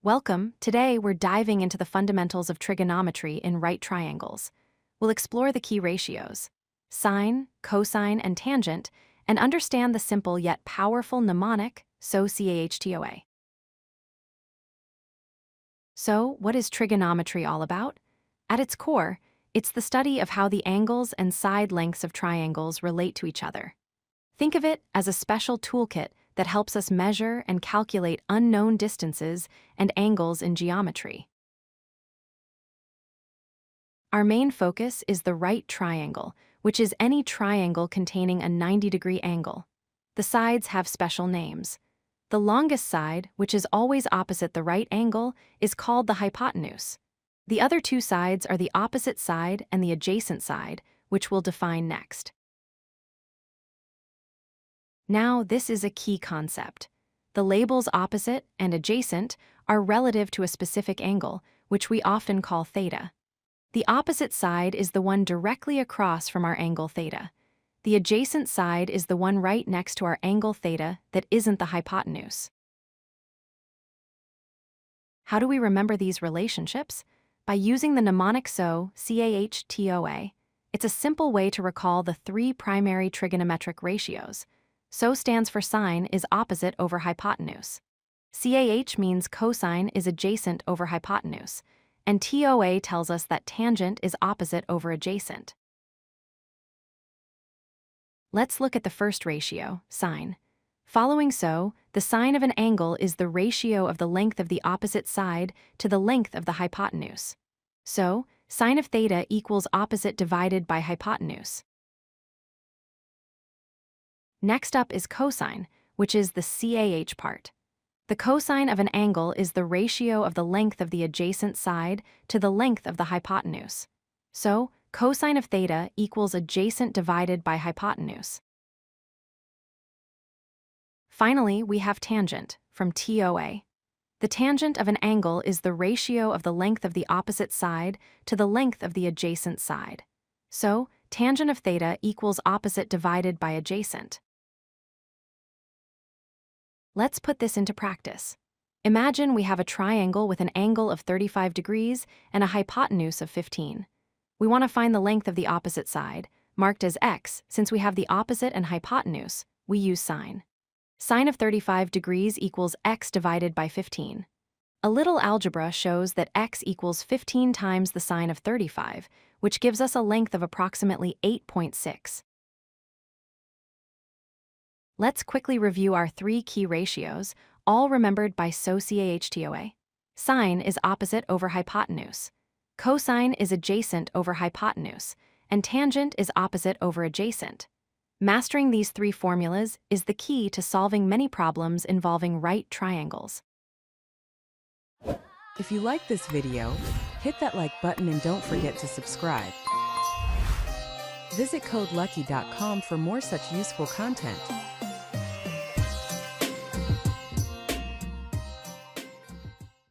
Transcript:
Welcome. Today we're diving into the fundamentals of trigonometry in right triangles. We'll explore the key ratios, sine, cosine, and tangent, and understand the simple yet powerful mnemonic, SOH-CAH-TOA. So, what is trigonometry all about? At its core, it's the study of how the angles and side lengths of triangles relate to each other. Think of it as a special toolkit that helps us measure and calculate unknown distances and angles in geometry. Our main focus is the right triangle, which is any triangle containing a 90-degree angle. The sides have special names. The longest side, which is always opposite the right angle, is called the hypotenuse. The other two sides are the opposite side and the adjacent side, which we'll define next. Now, this is a key concept. The labels opposite and adjacent are relative to a specific angle, which we often call theta. The opposite side is the one directly across from our angle theta. The adjacent side is the one right next to our angle theta that isn't the hypotenuse. How do we remember these relationships? By using the mnemonic SOH-CAH-TOA. It's a simple way to recall the three primary trigonometric ratios. SO stands for sine is opposite over hypotenuse. CAH means cosine is adjacent over hypotenuse. And TOA tells us that tangent is opposite over adjacent. Let's look at the first ratio, sine. Following SO, the sine of an angle is the ratio of the length of the opposite side to the length of the hypotenuse. So, sine of theta equals opposite divided by hypotenuse. Next up is cosine, which is the CAH part. The cosine of an angle is the ratio of the length of the adjacent side to the length of the hypotenuse. So, cosine of theta equals adjacent divided by hypotenuse. Finally, we have tangent, from TOA. The tangent of an angle is the ratio of the length of the opposite side to the length of the adjacent side. So, tangent of theta equals opposite divided by adjacent. Let's put this into practice. Imagine we have a triangle with an angle of 35 degrees and a hypotenuse of 15. We want to find the length of the opposite side, marked as x. Since we have the opposite and hypotenuse, we use sine. Sine of 35 degrees equals x divided by 15. A little algebra shows that x equals 15 times the sine of 35, which gives us a length of approximately 8.6. Let's quickly review our three key ratios, all remembered by SOH-CAH-TOA. Sine is opposite over hypotenuse. Cosine is adjacent over hypotenuse, and tangent is opposite over adjacent. Mastering these three formulas is the key to solving many problems involving right triangles. If you like this video, hit that like button and don't forget to subscribe. Visit codelucky.com for more such useful content.